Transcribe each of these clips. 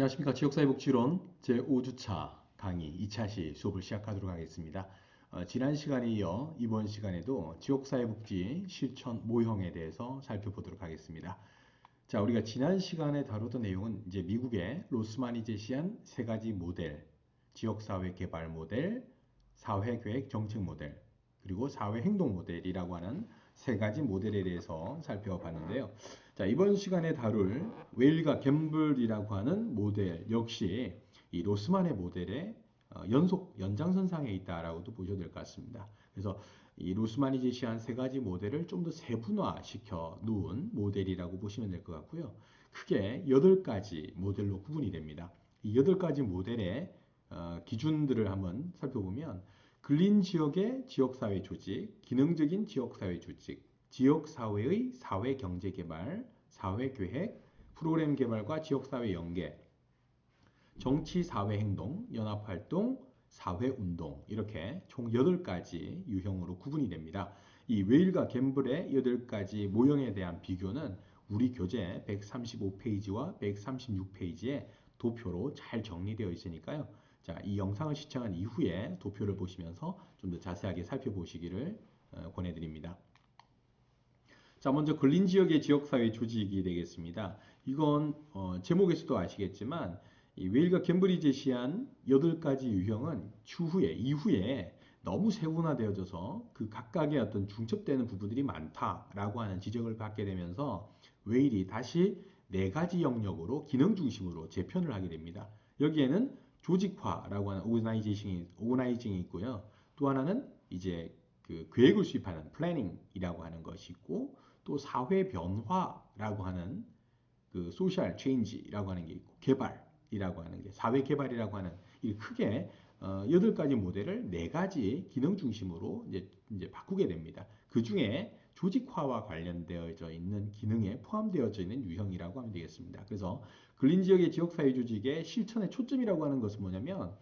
안녕하십니까. 지역사회복지론 제5주차 강의 2차 시 수업을 시작하도록 하겠습니다. 지난 시간에 이어 이번 시간에도 지역사회복지 실천 모형에 대해서 살펴보도록 하겠습니다. 자, 우리가 지난 시간에 다루던 내용은 이제 미국의 로스만이 제시한 세 가지 모델, 지역사회 개발 모델, 사회계획 정책 모델, 그리고 사회행동 모델이라고 하는 세 가지 모델에 대해서 살펴봤는데요. 자, 이번 시간에 다룰 웨일과 gem블이라고 하는 모델 역시 이 로스만의 모델의 연장선상에 있다라고도 보셔도 될 것 같습니다. 그래서 이 로스만이 제시한 세 가지 모델을 좀 더 세분화시켜 놓은 모델이라고 보시면 될 것 같고요. 크게 8가지 모델로 구분이 됩니다. 이 8가지 모델의 기준들을 한번 살펴보면 근린 지역의 지역사회 조직, 기능적인 지역사회 조직, 지역사회의 사회경제개발, 사회계획, 프로그램 개발과 지역사회 연계, 정치사회행동, 연합활동, 사회운동 이렇게 총 8가지 유형으로 구분이 됩니다. 이 웨일과 gem블의 8가지 모형에 대한 비교는 우리 교재 135페이지와 136페이지에 도표로 잘 정리되어 있으니까요. 자, 이 영상을 시청한 이후에 도표를 보시면서 좀 더 자세하게 살펴보시기를 권해드립니다. 자, 먼저 근린지역의 지역사회 조직이 되겠습니다. 이건 제목에서도 아시겠지만 이 웨일과 gem블이 제시한 8가지 유형은 이후에 너무 세분화되어져서 그 각각의 어떤 중첩되는 부분들이 많다라고 하는 지적을 받게 되면서 웨일이 다시 4가지 영역으로 기능 중심으로 재편을 하게 됩니다. 여기에는 조직화라고 하는 오거나이징이 있고요. 또 하나는 이제 그 계획을 수립하는 플래닝이라고 하는 것이 있고 또 사회 변화라고 하는 그 소셜 체인지라고 하는 게 있고 개발이라고 하는 게 사회 개발이라고 하는 이 크게 8가지 모델을 4가지 기능 중심으로 이제 바꾸게 됩니다. 그 중에 조직화와 관련되어져 있는 기능에 포함되어져 있는 유형이라고 하면 되겠습니다. 그래서 근린 지역의 지역사회 조직의 실천의 초점이라고 하는 것은 뭐냐면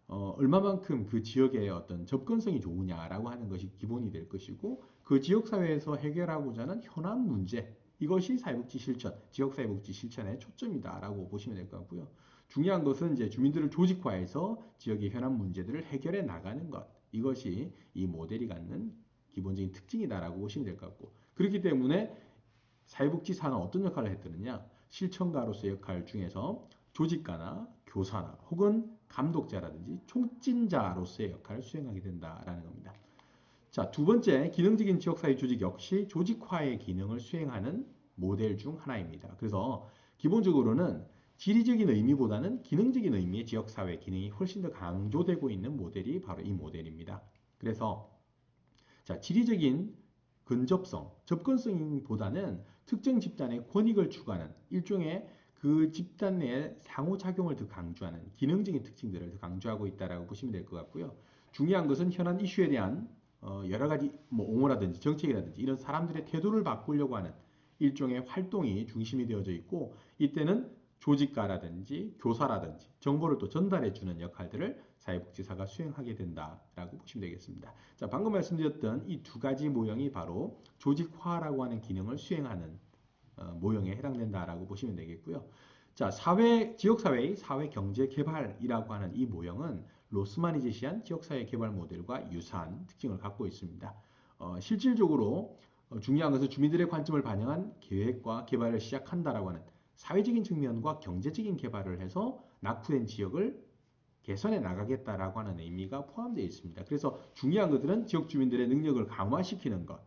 얼마만큼 그 지역의 어떤 접근성이 좋으냐라고 하는 것이 기본이 될 것이고 그 지역사회에서 해결하고자 하는 현안 문제 이것이 사회복지 실천, 지역사회복지 실천의 초점이다라고 보시면 될 것 같고요. 중요한 것은 이제 주민들을 조직화해서 지역의 현안 문제들을 해결해 나가는 것 이것이 이 모델이 갖는 기본적인 특징이다라고 보시면 될 것 같고 그렇기 때문에 사회복지사는 어떤 역할을 했느냐 실천가로서의 역할 중에서 조직가나 교사나 혹은 감독자라든지 촉진자로서의 역할을 수행하게 된다라는 겁니다. 자, 두 번째 기능적인 지역사회 조직 역시 조직화의 기능을 수행하는 모델 중 하나입니다. 그래서 기본적으로는 지리적인 의미보다는 기능적인 의미의 지역사회 기능이 훨씬 더 강조되고 있는 모델이 바로 이 모델입니다. 그래서 자, 지리적인 근접성, 접근성보다는 특정 집단의 권익을 추구하는 일종의 그 집단 내의 상호작용을 더 강조하는 기능적인 특징들을 더 강조하고 있다고 보시면 될 것 같고요. 중요한 것은 현안 이슈에 대한 여러 가지 옹호라든지 정책이라든지 이런 사람들의 태도를 바꾸려고 하는 일종의 활동이 중심이 되어져 있고 이때는 조직가라든지 교사라든지 정보를 또 전달해주는 역할들을 사회복지사가 수행하게 된다라고 보시면 되겠습니다. 자, 방금 말씀드렸던 이 2가지 모형이 바로 조직화라고 하는 기능을 수행하는 모형에 해당된다라고 보시면 되겠고요. 자, 지역사회의 사회경제개발이라고 하는 이 모형은 로스만이 제시한 지역사회 개발 모델과 유사한 특징을 갖고 있습니다. 실질적으로 중요한 것은 주민들의 관점을 반영한 계획과 개발을 시작한다라고 하는 사회적인 측면과 경제적인 개발을 해서 낙후된 지역을 개선해 나가겠다라고 하는 의미가 포함되어 있습니다. 그래서 중요한 것들은 지역 주민들의 능력을 강화시키는 것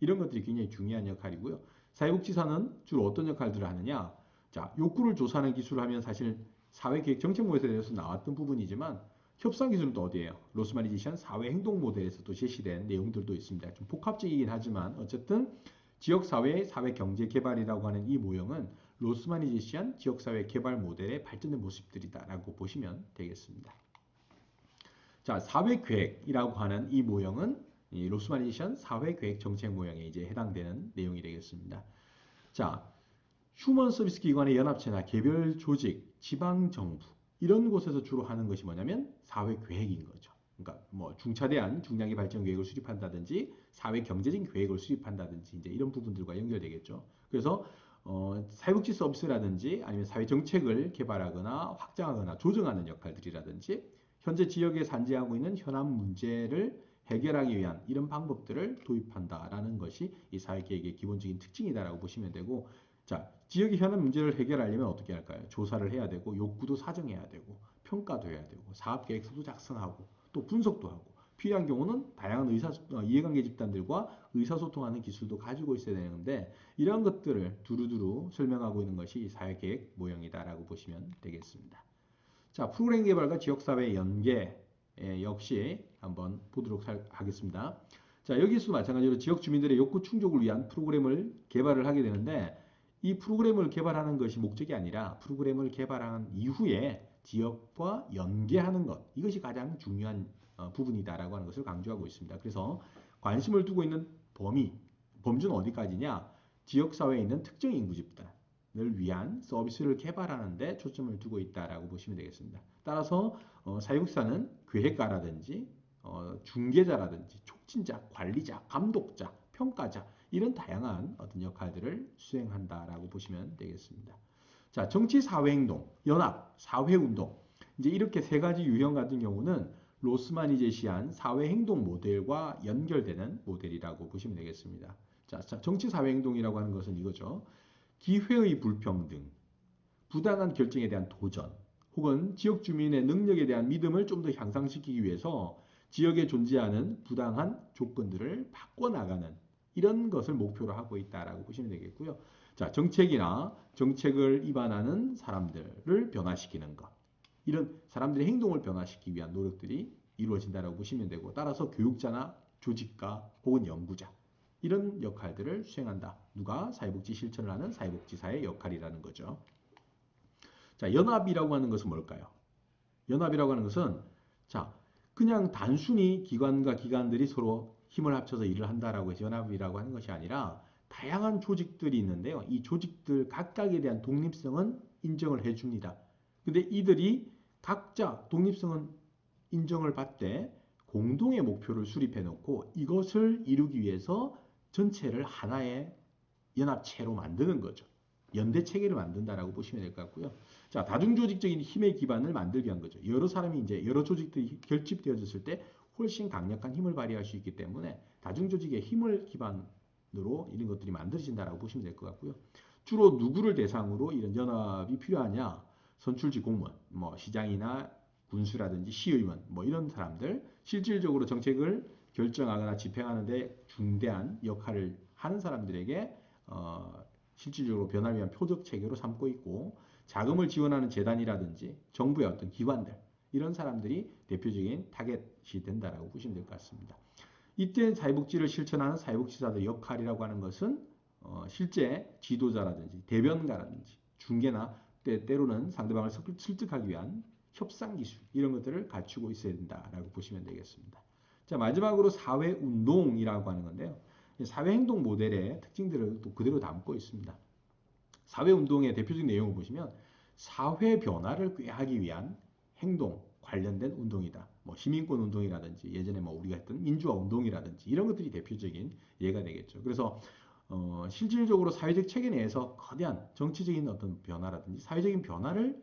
이런 것들이 굉장히 중요한 역할이고요. 사회복지사는 주로 어떤 역할들을 하느냐 자, 욕구를 조사하는 기술을 하면 사실 사회계획 정책 모델에 대해서 나왔던 부분이지만 협상 기술은 또 어디예요? 로스만이 제시한 사회행동 모델에서도 제시된 내용들도 있습니다. 좀 복합적이긴 하지만 어쨌든 지역사회의 사회경제개발이라고 하는 이 모형은 로스만이 제시한 지역사회 개발 모델의 발전된 모습들이다라고 보시면 되겠습니다. 자, 사회계획이라고 하는 이 모형은 이 로스만이 제시한 사회계획 정책 모형에 이제 해당되는 내용이 되겠습니다. 자, 휴먼 서비스 기관의 연합체나 개별 조직, 지방정부 이런 곳에서 주로 하는 것이 뭐냐면 사회계획인 거죠. 그러니까 뭐 중차대한 중량의 발전 계획을 수립한다든지 사회 경제적인 계획을 수립한다든지 이제 이런 부분들과 연결되겠죠. 그래서 사회복지 서비스라든지 아니면 사회 정책을 개발하거나 확장하거나 조정하는 역할들이라든지 현재 지역에 산재하고 있는 현안 문제를 해결하기 위한 이런 방법들을 도입한다라는 것이 이 사회계획의 기본적인 특징이다라고 보시면 되고, 자, 지역의 현안 문제를 해결하려면 어떻게 할까요? 조사를 해야 되고, 욕구도 사정해야 되고, 평가도 해야 되고, 사업계획서도 작성하고, 또 분석도 하고, 필요한 경우는 다양한 이해관계 집단들과 의사소통하는 기술도 가지고 있어야 되는데, 이런 것들을 두루두루 설명하고 있는 것이 사회계획 모형이다라고 보시면 되겠습니다. 자, 프로그램 개발과 지역사회 연계 역시 한번 보도록 하겠습니다. 자, 여기서도 마찬가지로 지역 주민들의 욕구 충족을 위한 프로그램을 개발을 하게 되는데, 이 프로그램을 개발하는 것이 목적이 아니라 프로그램을 개발한 이후에 지역과 연계하는 것, 이것이 가장 중요한 부분이다라고 하는 것을 강조하고 있습니다. 그래서 관심을 두고 있는 범주는 어디까지냐? 지역사회에 있는 특정 인구 집단을 위한 서비스를 개발하는 데 초점을 두고 있다라고 보시면 되겠습니다. 따라서 사회복지사는 계획가라든지 중개자라든지 촉진자, 관리자, 감독자, 평가자 이런 다양한 어떤 역할들을 수행한다라고 보시면 되겠습니다. 자, 정치, 사회 행동, 연합, 사회 운동. 이제 이렇게 세 가지 유형 같은 경우는 로스만이 제시한 사회 행동 모델과 연결되는 모델이라고 보시면 되겠습니다. 자, 정치, 사회 행동이라고 하는 것은 이거죠. 기회의 불평등, 부당한 결정에 대한 도전, 혹은 지역 주민의 능력에 대한 믿음을 좀 더 향상시키기 위해서 지역에 존재하는 부당한 조건들을 바꿔나가는 이런 것을 목표로 하고 있다라고 보시면 되겠고요. 자, 정책을 위반하는 사람들을 변화시키는 것. 이런 사람들의 행동을 변화시키기 위한 노력들이 이루어진다고 보시면 되고, 따라서 교육자나 조직가 혹은 연구자 이런 역할들을 수행한다. 누가? 사회복지 실천을 하는 사회복지사의 역할이라는 거죠. 자, 연합이라고 하는 것은 뭘까요? 연합이라고 하는 것은 자, 그냥 단순히 기관과 기관들이 서로 힘을 합쳐서 일을 한다라고 해서 연합이라고 하는 것이 아니라 다양한 조직들이 있는데요. 이 조직들 각각에 대한 독립성은 인정을 해줍니다. 근데 이들이 각자 독립성은 인정을 받되 공동의 목표를 수립해 놓고 이것을 이루기 위해서 전체를 하나의 연합체로 만드는 거죠. 연대 체계를 만든다라고 보시면 될 것 같고요. 자, 다중조직적인 힘의 기반을 만들기 위한 거죠. 여러 사람이 이제 여러 조직들이 결집되어졌을 때 훨씬 강력한 힘을 발휘할 수 있기 때문에 다중조직의 힘을 기반으로 이런 것들이 만들어진다라고 보시면 될 것 같고요. 주로 누구를 대상으로 이런 연합이 필요하냐? 선출직 공무원, 뭐 시장이나 군수라든지 시의원, 뭐 이런 사람들, 실질적으로 정책을 결정하거나 집행하는데 중대한 역할을 하는 사람들에게 실질적으로 변화를 위한 표적 체계로 삼고 있고, 자금을 지원하는 재단이라든지 정부의 어떤 기관들 이런 사람들이 대표적인 타겟이 된다라고 보시면 될 것 같습니다. 이때 사회복지를 실천하는 사회복지사들의 역할이라고 하는 것은 실제 지도자라든지 대변가라든지 중개나 때로는 상대방을 설득하기 위한 협상 기술 이런 것들을 갖추고 있어야 된다라고 보시면 되겠습니다. 자, 마지막으로 사회운동이라고 하는 건데요. 사회행동 모델의 특징들을 또 그대로 담고 있습니다. 사회운동의 대표적인 내용을 보시면 사회 변화를 꾀하기 위한 행동 관련된 운동이다. 뭐 시민권 운동이라든지 예전에 뭐 우리가 했던 민주화 운동이라든지 이런 것들이 대표적인 예가 되겠죠. 그래서 실질적으로 사회적 체계 내에서 거대한 정치적인 어떤 변화라든지 사회적인 변화를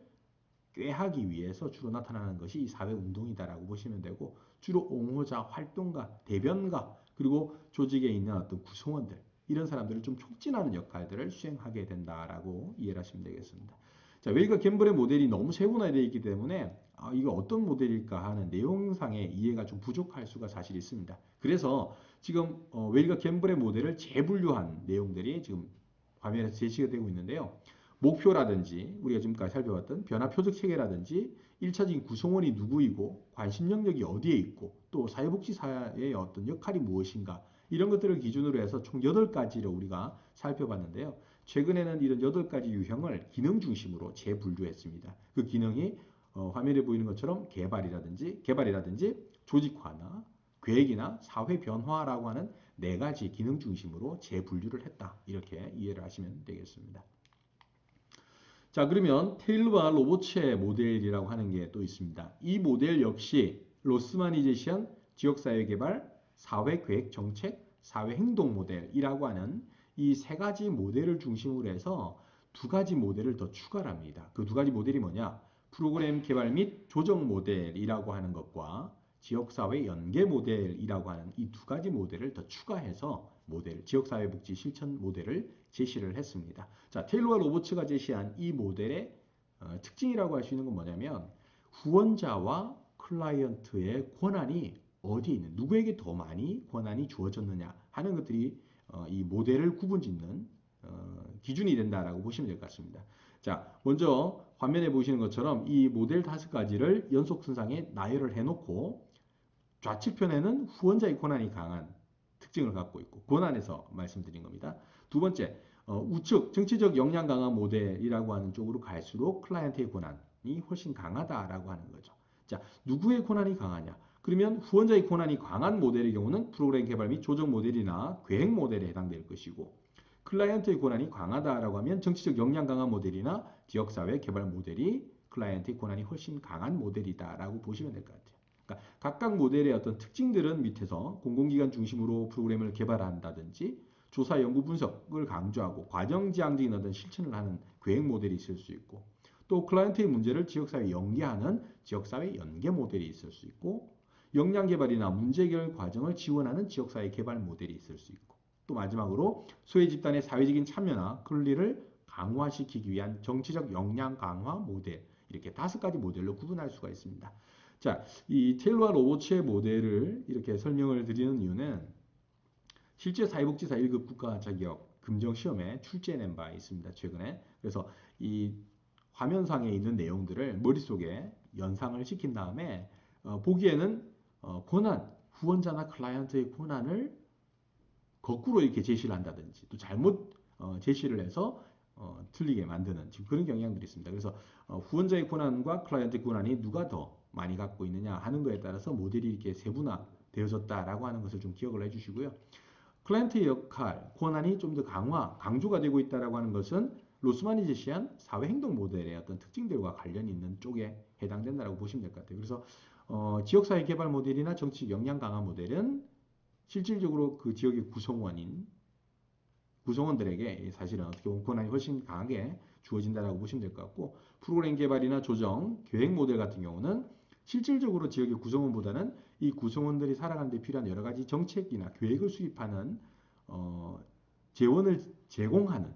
꾀하기 위해서 주로 나타나는 것이 이 사회운동이다라고 보시면 되고, 주로 옹호자, 활동가, 대변가, 그리고 조직에 있는 어떤 구성원들 이런 사람들을 좀 촉진하는 역할들을 수행하게 된다라고 이해를 하시면 되겠습니다. 자, 웨일과 갬블의 모델이 너무 세분화되어 있기 때문에 이거 어떤 모델일까 하는 내용상의 이해가 좀 부족할 수가 사실 있습니다. 그래서 지금 웨일과 갬블의 모델을 재분류한 내용들이 지금 화면에서 제시가 되고 있는데요. 목표라든지 우리가 지금까지 살펴봤던 변화 표적 체계라든지 1차적인 구성원이 누구이고 관심 영역이 어디에 있고 또 사회복지사의 어떤 역할이 무엇인가 이런 것들을 기준으로 해서 총 8가지를 우리가 살펴봤는데요. 최근에는 이런 8가지 유형을 기능 중심으로 재분류했습니다. 그 기능이 화면에 보이는 것처럼 개발이라든지 조직화나 계획이나 사회 변화라고 하는 4가지 기능 중심으로 재분류를 했다. 이렇게 이해를 하시면 되겠습니다. 자, 그러면 테일러와 로보츠의 모델이라고 하는 게 또 있습니다. 이 모델 역시 로스만이 제시한 지역사회개발, 사회계획정책, 사회행동 모델이라고 하는 이 세 가지 모델을 중심으로 해서 두 가지 모델을 더 추가를 합니다. 그 두 가지 모델이 뭐냐? 프로그램 개발 및 조정 모델이라고 하는 것과 지역사회 연계 모델이라고 하는 이 두 가지 모델을 더 추가해서 지역사회복지 실천 모델을 제시를 했습니다. 자, 테일러와 로버츠가 제시한 이 모델의 특징이라고 할 수 있는 건 뭐냐면 후원자와 클라이언트의 권한이 어디에 있는, 누구에게 더 많이 권한이 주어졌느냐 하는 것들이 이 모델을 구분짓는 기준이 된다라고 보시면 될 것 같습니다. 자, 먼저 화면에 보시는 것처럼 이 모델 5가지를 연속선상에 나열을 해놓고 좌측편에는 후원자의 권한이 강한 특징을 갖고 있고 권한에서 말씀드린 겁니다. 두 번째, 우측 정치적 역량 강화 모델이라고 하는 쪽으로 갈수록 클라이언트의 권한이 훨씬 강하다라고 하는 거죠. 자, 누구의 권한이 강하냐? 그러면 후원자의 권한이 강한 모델의 경우는 프로그램 개발 및 조정 모델이나 계획 모델에 해당될 것이고 클라이언트의 권한이 강하다라고 하면 정치적 역량 강화 모델이나 지역사회 개발 모델이 클라이언트의 권한이 훨씬 강한 모델이다라고 보시면 될 것 같아요. 그러니까 각각 모델의 어떤 특징들은 밑에서 공공기관 중심으로 프로그램을 개발한다든지 조사 연구 분석을 강조하고 과정 지향적인 어떤 실천을 하는 계획 모델이 있을 수 있고 또 클라이언트의 문제를 지역사회에 연계하는 지역사회 연계 모델이 있을 수 있고 역량 개발이나 문제 해결 과정을 지원하는 지역사회 개발 모델이 있을 수 있고 또 마지막으로 소외 집단의 사회적인 참여나 권리를 강화시키기 위한 정치적 역량 강화 모델 이렇게 5가지 모델로 구분할 수가 있습니다. 자, 이 테일러와 로버츠의 모델을 이렇게 설명을 드리는 이유는 실제 사회복지사 1급 국가 자격 금정 시험에 출제해낸 바 있습니다. 최근에. 그래서 이 화면상에 있는 내용들을 머릿속에 연상을 시킨 다음에 보기에는 권한, 후원자나 클라이언트의 권한을 거꾸로 이렇게 제시를 한다든지 또 잘못 제시를 해서 틀리게 만드는 지금 그런 경향들이 있습니다. 그래서 후원자의 권한과 클라이언트의 권한이 누가 더 많이 갖고 있느냐 하는 거에 따라서 모델이 이렇게 세분화되어졌다라고 하는 것을 좀 기억을 해주시고요. 클라이언트의 역할, 권한이 좀 더 강조가 되고 있다라고 하는 것은 로스만이 제시한 사회행동 모델의 어떤 특징들과 관련이 있는 쪽에 해당된다라고 보시면 될 것 같아요. 그래서 지역사회 개발 모델이나 정치 역량 강화 모델은 실질적으로 그 지역의 구성원들에게 사실은 어떻게 보면 권한이 훨씬 강하게 주어진다라고 보시면 될 것 같고 프로그램 개발이나 조정, 계획 모델 같은 경우는 실질적으로 지역의 구성원보다는 이 구성원들이 살아가는 데 필요한 여러 가지 정책이나 계획을 수립하는 재원을 제공하는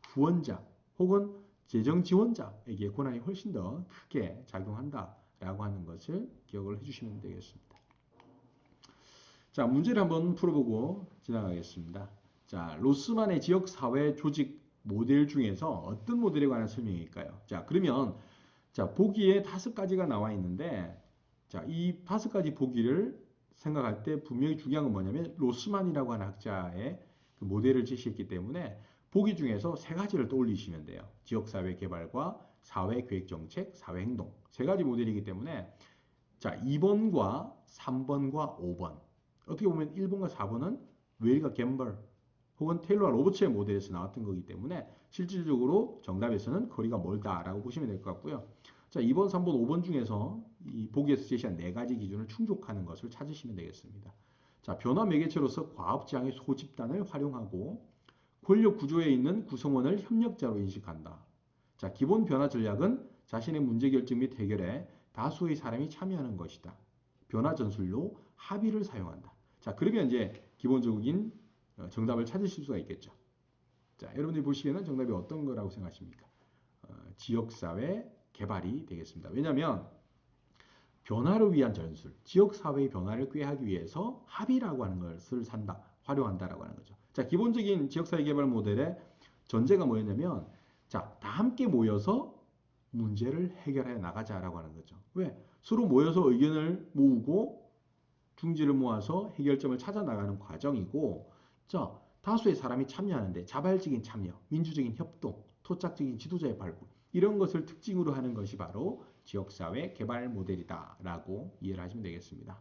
후원자 혹은 재정 지원자에게 권한이 훨씬 더 크게 작용한다라고 하는 것을 기억을 해주시면 되겠습니다. 자, 문제를 한번 풀어보고 지나가겠습니다. 자, 로스만의 지역사회 조직 모델 중에서 어떤 모델에 관한 설명일까요? 자, 그러면 자, 보기에 5가지가 나와 있는데 자, 이 5가지 보기를 생각할 때 분명히 중요한 건 뭐냐면 로스만이라고 하는 학자의 그 모델을 제시했기 때문에 보기 중에서 3가지를 떠올리시면 돼요. 지역사회 개발과 사회계획정책, 사회행동 3가지 모델이기 때문에 자, 2번과 3번과 5번 어떻게 보면 1번과 4번은 웨일과 갬벌 혹은 테일러와 로버츠의 모델에서 나왔던 거기 때문에 실질적으로 정답에서는 거리가 멀다라고 보시면 될 것 같고요. 자, 2번, 3번, 5번 중에서 이 보기에서 제시한 4가지 기준을 충족하는 것을 찾으시면 되겠습니다. 자, 변화 매개체로서 과업지향의 소집단을 활용하고 권력 구조에 있는 구성원을 협력자로 인식한다. 자, 기본 변화 전략은 자신의 문제 결정 및 해결에 다수의 사람이 참여하는 것이다. 변화 전술로 합의를 사용한다. 자, 그러면 이제 기본적인 정답을 찾으실 수가 있겠죠. 자, 여러분들이 보시기에는 정답이 어떤 거라고 생각하십니까? 지역사회 개발이 되겠습니다. 왜냐하면 변화를 위한 전술, 지역사회의 변화를 꾀하기 위해서 합의라고 하는 것을 활용한다라고 하는 거죠. 자, 기본적인 지역사회 개발 모델의 전제가 뭐였냐면 자, 다 함께 모여서 문제를 해결해 나가자라고 하는 거죠. 왜? 서로 모여서 의견을 모으고 중지를 모아서 해결점을 찾아 나가는 과정이고 자, 다수의 사람이 참여하는데 자발적인 참여, 민주적인 협동, 토착적인 지도자의 발굴 이런 것을 특징으로 하는 것이 바로 지역사회 개발 모델이다라고 이해를 하시면 되겠습니다.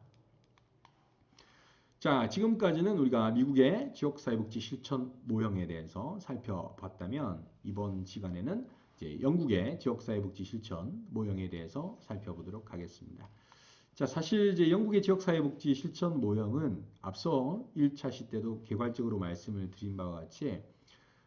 자, 지금까지는 우리가 미국의 지역사회복지 실천 모형에 대해서 살펴봤다면 이번 시간에는 이제 영국의 지역사회복지 실천 모형에 대해서 살펴보도록 하겠습니다. 자, 사실 이제 영국의 지역사회복지 실천 모형은 앞서 1차 시 때도 개괄적으로 말씀을 드린 바와 같이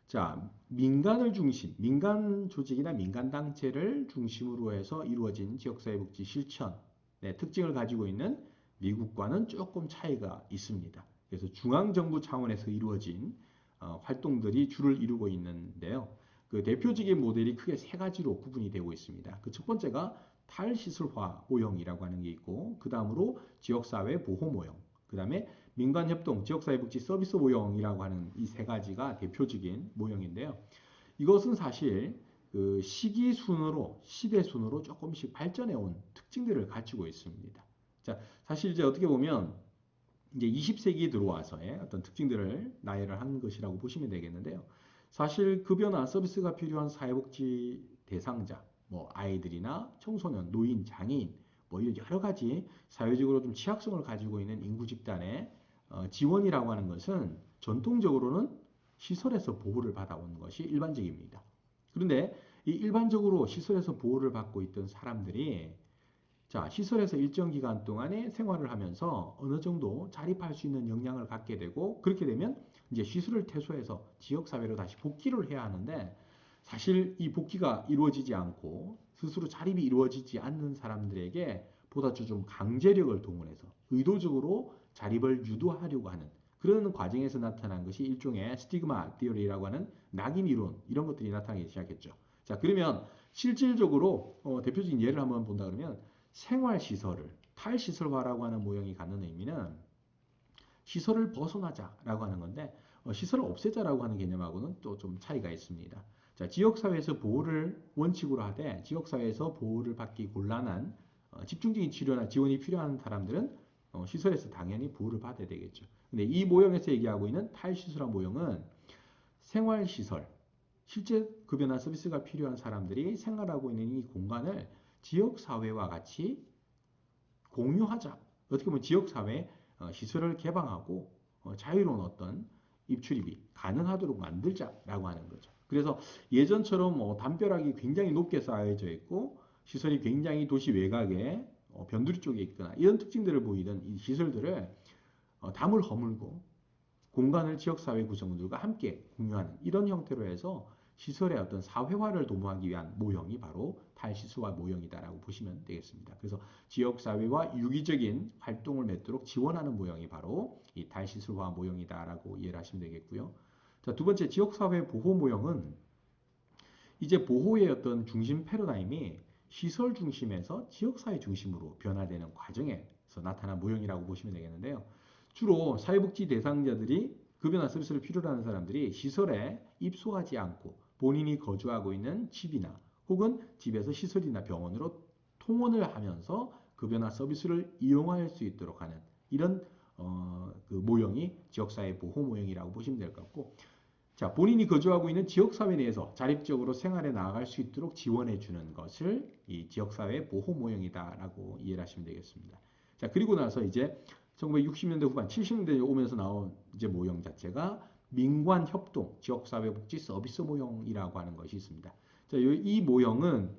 자, 민간을 중심, 민간 조직이나 민간 단체를 중심으로 해서 이루어진 지역사회복지 실천의 특징을 가지고 있는 미국과는 조금 차이가 있습니다. 그래서 중앙정부 차원에서 이루어진 활동들이 주를 이루고 있는데요. 그 대표적인 모델이 크게 세 가지로 구분이 되고 있습니다. 그 첫 번째가 탈시설화 모형이라고 하는 게 있고, 그 다음으로 지역사회 보호 모형, 그 다음에 민간협동, 지역사회복지 서비스 모형이라고 하는 이 세 가지가 대표적인 모형인데요. 이것은 사실 그 시기 순으로, 시대 순으로 조금씩 발전해 온 특징들을 가지고 있습니다. 자, 사실 이제 어떻게 보면 이제 20세기에 들어와서의 어떤 특징들을 나열을 한 것이라고 보시면 되겠는데요. 사실 급여나 서비스가 필요한 사회복지 대상자, 뭐 아이들이나 청소년, 노인, 장애인, 뭐 이런 여러 가지 사회적으로 좀 취약성을 가지고 있는 인구 집단의 지원이라고 하는 것은 전통적으로는 시설에서 보호를 받아온 것이 일반적입니다. 그런데 이 일반적으로 시설에서 보호를 받고 있던 사람들이 자, 시설에서 일정 기간 동안에 생활을 하면서 어느 정도 자립할 수 있는 역량을 갖게 되고 그렇게 되면 이제 시설을 퇴소해서 지역사회로 다시 복귀를 해야 하는데 사실 이 복귀가 이루어지지 않고 스스로 자립이 이루어지지 않는 사람들에게 보다 좀 강제력을 동원해서 의도적으로 자립을 유도하려고 하는 그런 과정에서 나타난 것이 일종의 스티그마 티어리라고 하는 낙인 이론 이런 것들이 나타나기 시작했죠. 자, 그러면 실질적으로 대표적인 예를 한번 본다 그러면 생활시설을 탈시설화라고 하는 모형이 갖는 의미는 시설을 벗어나자라고 하는 건데 시설을 없애자라고 하는 개념하고는 또 좀 차이가 있습니다. 자, 지역사회에서 보호를 원칙으로 하되 지역사회에서 보호를 받기 곤란한 집중적인 치료나 지원이 필요한 사람들은 시설에서 당연히 보호를 받아야 되겠죠. 근데 이 모형에서 얘기하고 있는 탈시설화 모형은 생활시설, 실제 급여나 서비스가 필요한 사람들이 생활하고 있는 이 공간을 지역사회와 같이 공유하자. 어떻게 보면 지역사회 시설을 개방하고 자유로운 어떤 입출입이 가능하도록 만들자라고 하는 거죠. 그래서 예전처럼 담벼락이 굉장히 높게 쌓여져 있고 시설이 굉장히 도시 외곽에 변두리 쪽에 있거나 이런 특징들을 보이던 이 시설들을 담을 허물고 공간을 지역사회 구성원들과 함께 공유하는 이런 형태로 해서 시설의 어떤 사회화를 도모하기 위한 모형이 바로 탈시설화 모형이다라고 보시면 되겠습니다. 그래서 지역사회와 유기적인 활동을 맺도록 지원하는 모형이 바로 이 탈시설화 모형이다라고 이해를 하시면 되겠고요. 자, 두 번째 지역사회 보호 모형은 이제 보호의 어떤 중심 패러다임이 시설 중심에서 지역사회 중심으로 변화되는 과정에서 나타난 모형이라고 보시면 되겠는데요. 주로 사회복지 대상자들이 급여나 서비스를 필요로 하는 사람들이 시설에 입소하지 않고 본인이 거주하고 있는 집이나 혹은 집에서 시설이나 병원으로 통원을 하면서 급여나 서비스를 이용할 수 있도록 하는 이런 그 모형이 지역사회 보호 모형이라고 보시면 될 것 같고 자, 본인이 거주하고 있는 지역사회 내에서 자립적으로 생활에 나아갈 수 있도록 지원해 주는 것을 이 지역사회 보호 모형이다라고 이해를 하시면 되겠습니다. 자, 그리고 나서 이제 1960년대 후반, 70년대에 오면서 나온 이제 모형 자체가 민관협동 지역사회복지 서비스 모형이라고 하는 것이 있습니다. 자, 이 모형은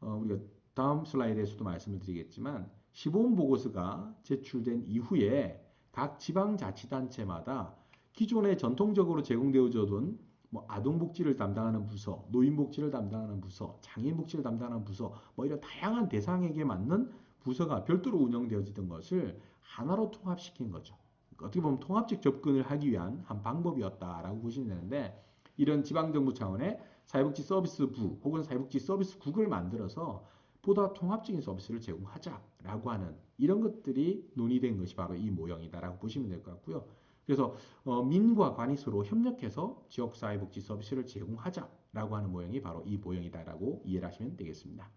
우리가 다음 슬라이드에서도 말씀을 드리겠지만 시범보고서가 제출된 이후에 각 지방자치단체마다 기존에 전통적으로 제공되어졌던 뭐 아동복지를 담당하는 부서, 노인복지를 담당하는 부서, 장애인복지를 담당하는 부서, 뭐 이런 다양한 대상에게 맞는 부서가 별도로 운영되어지던 것을 하나로 통합시킨 거죠. 어떻게 보면 통합적 접근을 하기 위한 한 방법이었다라고 보시면 되는데 이런 지방정부 차원의 사회복지 서비스부 혹은 사회복지 서비스국을 만들어서 보다 통합적인 서비스를 제공하자라고 하는 이런 것들이 논의된 것이 바로 이 모형이다라고 보시면 될 것 같고요. 그래서 민과 관이 서로 협력해서 지역사회복지 서비스를 제공하자라고 하는 모형이 바로 이 모형이다라고 이해를 하시면 되겠습니다.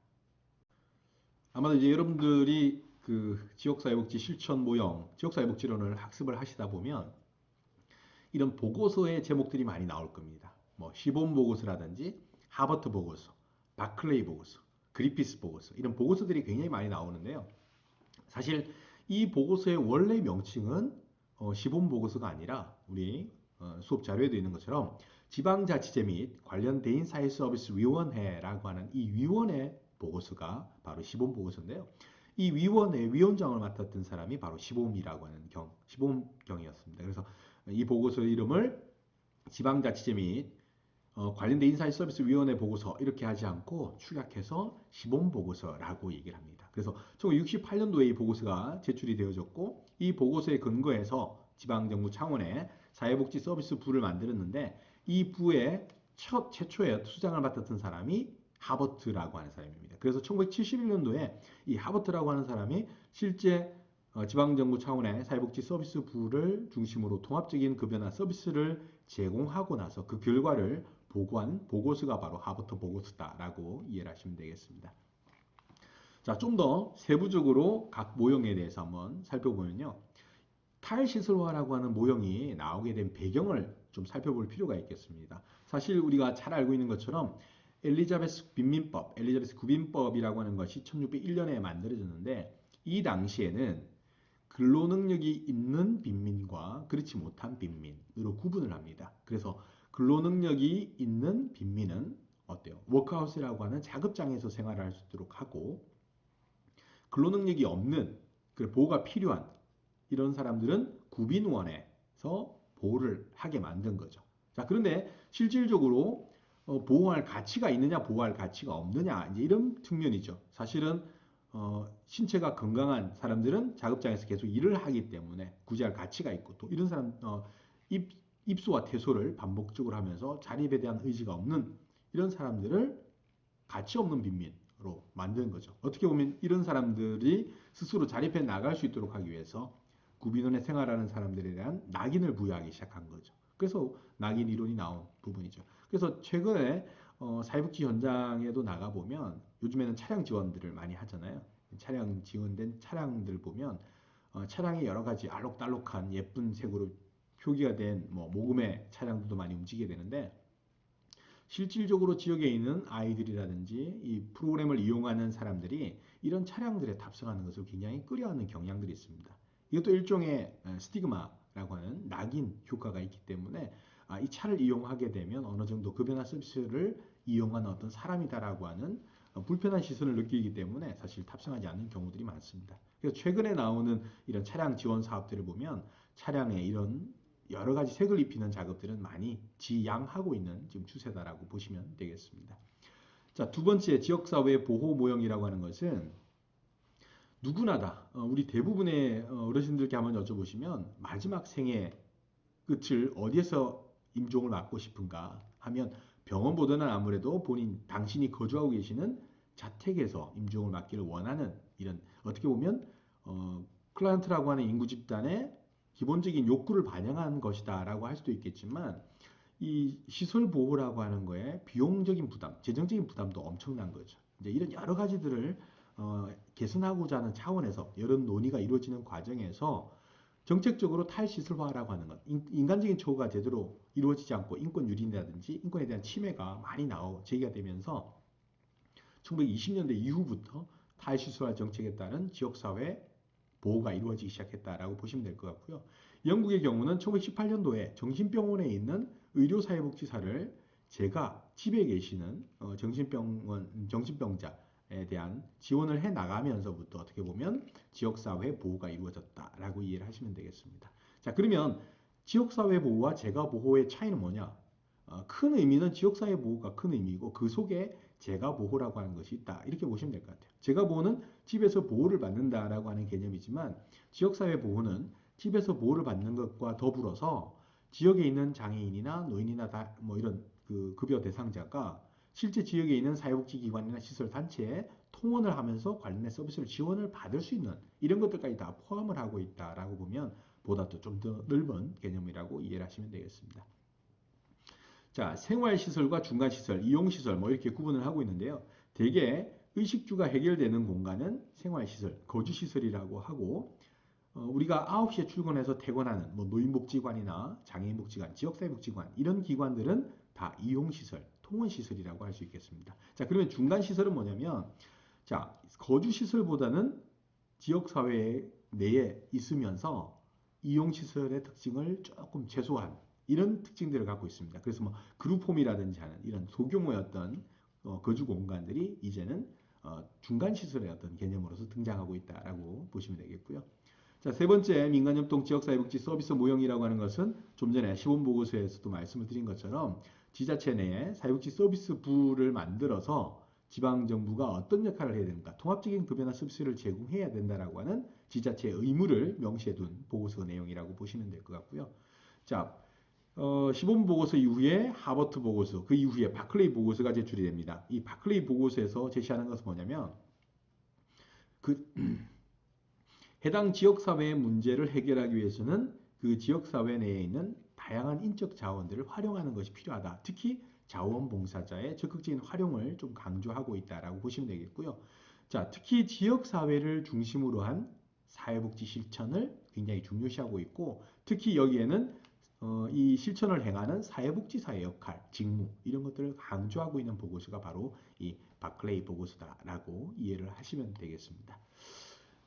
아마도 이제 여러분들이 그 지역사회복지 실천 모형, 지역사회복지론을 학습을 하시다 보면 이런 보고서의 제목들이 많이 나올 겁니다. 뭐 시본 보고서라든지 하버트 보고서, 바클레이 보고서, 그리피스 보고서 이런 보고서들이 굉장히 많이 나오는데요. 사실 이 보고서의 원래 명칭은 시본 보고서가 아니라 우리 수업 자료에도 있는 것처럼 지방자치제 및 관련 대인 사회 서비스 위원회라고 하는 이 위원회 보고서가 바로 시본 보고서인데요. 이 위원회 위원장을 맡았던 사람이 바로 시봄이라고 하는 시봄경이었습니다. 그래서 이 보고서의 이름을 지방자치제 및 관련된 인사이트 서비스 위원회 보고서 이렇게 하지 않고 축약해서 시범 보고서라고 얘기를 합니다. 그래서 1968년도에 이 보고서가 제출이 되어졌고 이 보고서에 근거해서 지방정부 차원의 사회복지서비스부를 만들었는데 이 부의 최초의 수장을 맡았던 사람이 하버트라고 하는 사람입니다. 그래서 1971년도에 이 하버트라고 하는 사람이 실제 지방정부 차원의 사회복지서비스부를 중심으로 통합적인 급여나 서비스를 제공하고 나서 그 결과를 보고한 보고서가 바로 하버트 보고서다라고 이해를 하시면 되겠습니다. 자, 좀 더 세부적으로 각 모형에 대해서 한번 살펴보면요. 탈시설화라고 하는 모형이 나오게 된 배경을 좀 살펴볼 필요가 있겠습니다. 사실 우리가 잘 알고 있는 것처럼 엘리자베스 빈민법, 엘리자베스 구빈법이라고 하는 것이 1601년에 만들어졌는데 이 당시에는 근로능력이 있는 빈민과 그렇지 못한 빈민으로 구분을 합니다. 그래서 근로능력이 있는 빈민은 어때요? 워크하우스라고 하는 작업장에서 생활을 할 수 있도록 하고 근로능력이 없는 보호가 필요한 이런 사람들은 구빈원에서 보호를 하게 만든 거죠. 자, 그런데 실질적으로 보호할 가치가 있느냐, 보호할 가치가 없느냐, 이제 이런 측면이죠. 사실은 신체가 건강한 사람들은 작업장에서 계속 일을 하기 때문에 구제할 가치가 있고 또 이런 사람 입수와 퇴소를 반복적으로 하면서 자립에 대한 의지가 없는 이런 사람들을 가치 없는 빈민으로 만드는 거죠. 어떻게 보면 이런 사람들이 스스로 자립해 나갈 수 있도록 하기 위해서 구빈원에 생활하는 사람들에 대한 낙인을 부여하기 시작한 거죠. 그래서 낙인 이론이 나온 부분이죠. 그래서 최근에 사회복지 현장에도 나가보면 요즘에는 차량 지원들을 많이 하잖아요. 차량 지원된 차량들 보면 차량에 여러 가지 알록달록한 예쁜 색으로 표기가 된 모금의 차량들도 많이 움직이게 되는데 실질적으로 지역에 있는 아이들이라든지 이 프로그램을 이용하는 사람들이 이런 차량들에 탑승하는 것을 굉장히 꺼려하는 경향들이 있습니다. 이것도 일종의 스티그마라고 하는 낙인 효과가 있기 때문에 이 차를 이용하게 되면 어느 정도 급여나 서비스를 이용하는 어떤 사람이다라고 하는 불편한 시선을 느끼기 때문에 사실 탑승하지 않는 경우들이 많습니다. 그래서 최근에 나오는 이런 차량 지원 사업들을 보면 차량에 이런 여러 가지 색을 입히는 작업들은 많이 지양하고 있는 지금 추세다라고 보시면 되겠습니다. 자, 두 번째 지역사회 보호 모형이라고 하는 것은 누구나 다 우리 대부분의 어르신들께 한번 여쭤보시면 마지막 생의 끝을 어디에서 임종을 맞고 싶은가 하면 병원보다는 아무래도 당신이 거주하고 계시는 자택에서 임종을 맞기를 원하는 이런 어떻게 보면 클라이언트라고 하는 인구 집단의 기본적인 욕구를 반영한 것이다라고 할 수도 있겠지만 이 시설 보호라고 하는 거에 비용적인 부담, 재정적인 부담도 엄청난 거죠. 이제 이런 여러 가지들을 개선하고자 하는 차원에서 여러 논의가 이루어지는 과정에서 정책적으로 탈시설화라고 하는 것, 인간적인 처우가 제대로 이루어지지 않고 인권 유린이라든지 인권에 대한 침해가 많이 제기가 되면서 1920년대 이후부터 탈시설화 정책에 따른 지역사회 보호가 이루어지기 시작했다라고 보시면 될 것 같고요. 영국의 경우는 1918년도에 정신병원에 있는 의료사회복지사를 제가 집에 계시는 정신병자에 대한 지원을 해 나가면서부터 어떻게 보면 지역사회 보호가 이루어졌다라고 이해를 하시면 되겠습니다. 자, 그러면 지역사회 보호와 재가 보호의 차이는 뭐냐? 큰 의미는 지역사회 보호가 큰 의미이고 그 속에 재가 보호라고 하는 것이 있다. 이렇게 보시면 될 것 같아요. 재가 보호는 집에서 보호를 받는다라고 하는 개념이지만 지역사회 보호는 집에서 보호를 받는 것과 더불어서 지역에 있는 장애인이나 노인이나 이런 그 급여 대상자가 실제 지역에 있는 사회복지기관이나 시설 단체에 통원을 하면서 관련된 서비스를 지원을 받을 수 있는 이런 것들까지 다 포함을 하고 있다라고 보면 보다 좀 더 넓은 개념이라고 이해를 하시면 되겠습니다. 자, 생활시설과 중간시설, 이용시설 이렇게 구분을 하고 있는데요. 대개 의식주가 해결되는 공간은 생활시설, 거주시설이라고 하고 우리가 9시에 출근해서 퇴근하는 노인복지관이나 장애인복지관, 지역사회복지관 이런 기관들은 다 이용시설, 통원시설이라고 할 수 있겠습니다. 자, 그러면 중간시설은 뭐냐면 자, 거주시설보다는 지역사회 내에 있으면서 이용시설의 특징을 조금 최소한 이런 특징들을 갖고 있습니다. 그래서 그룹홈이라든지 하는 이런 소규모의 어떤 거주 공간들이 이제는 중간 시설의 어떤 개념으로서 등장하고 있다라고 보시면 되겠고요. 자, 세 번째 민간협동 지역사회복지 서비스 모형이라고 하는 것은 좀 전에 시범보고서에서도 말씀을 드린 것처럼 지자체 내에 사회복지 서비스부를 만들어서 지방정부가 어떤 역할을 해야 되는가, 통합적인 급여나 서비스를 제공해야 된다라고 하는 지자체의 의무를 명시해둔 보고서 내용이라고 보시면 될 것 같고요. 자, 시범 보고서 이후에 하버트 보고서, 그 이후에 바클레이 보고서가 제출이 됩니다. 이 바클레이 보고서에서 제시하는 것은 뭐냐면 그 해당 지역사회의 문제를 해결하기 위해서는 그 지역사회 내에 있는 다양한 인적 자원들을 활용하는 것이 필요하다. 특히 자원봉사자의 적극적인 활용을 좀 강조하고 있다라고 보시면 되겠고요. 자, 특히 지역사회를 중심으로 한 사회복지 실천을 굉장히 중요시하고 있고, 특히 여기에는 이 실천을 행하는 사회복지사의 역할, 직무 이런 것들을 강조하고 있는 보고서가 바로 이 바클레이 보고서다라고 이해를 하시면 되겠습니다.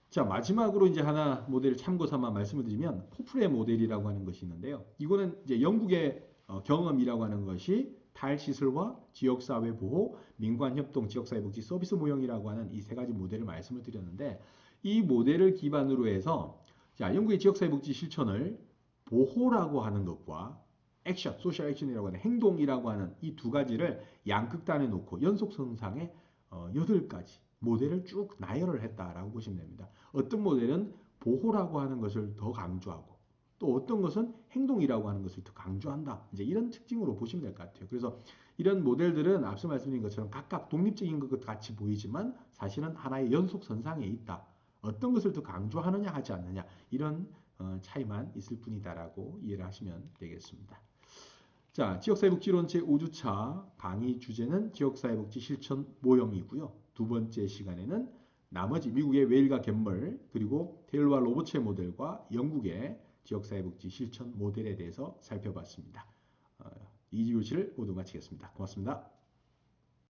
자, 마지막으로 이제 하나 모델을 참고 삼아 말씀을 드리면 포프레 모델이라고 하는 것이 있는데요. 이거는 이제 영국의 경험이라고 하는 것이 탈시설화, 지역사회 보호, 민관협동, 지역사회복지 서비스 모형이라고 하는 이 세 가지 모델을 말씀을 드렸는데, 이 모델을 기반으로 해서 자, 영국의 지역사회복지 실천을 보호라고 하는 것과 액션, 소셜 액션이라고 하는 행동이라고 하는 이 두 가지를 양극단에 놓고 연속선상에 8가지 모델을 쭉 나열을 했다라고 보시면 됩니다. 어떤 모델은 보호라고 하는 것을 더 강조하고 또 어떤 것은 행동이라고 하는 것을 더 강조한다. 이제 이런 특징으로 보시면 될 것 같아요. 그래서 이런 모델들은 앞서 말씀드린 것처럼 각각 독립적인 것 같이 보이지만 사실은 하나의 연속선상에 있다. 어떤 것을 더 강조하느냐 하지 않느냐 이런 차이만 있을 뿐이다라고 이해를 하시면 되겠습니다. 자, 지역사회복지론 제5주차 강의 주제는 지역사회복지 실천 모형이고요. 두 번째 시간에는 나머지 미국의 웨일과 갬벌 그리고 테일러와 로버츠의 모델과 영국의 지역사회복지 실천 모델에 대해서 살펴봤습니다. 이 교시를 모두 마치겠습니다. 고맙습니다.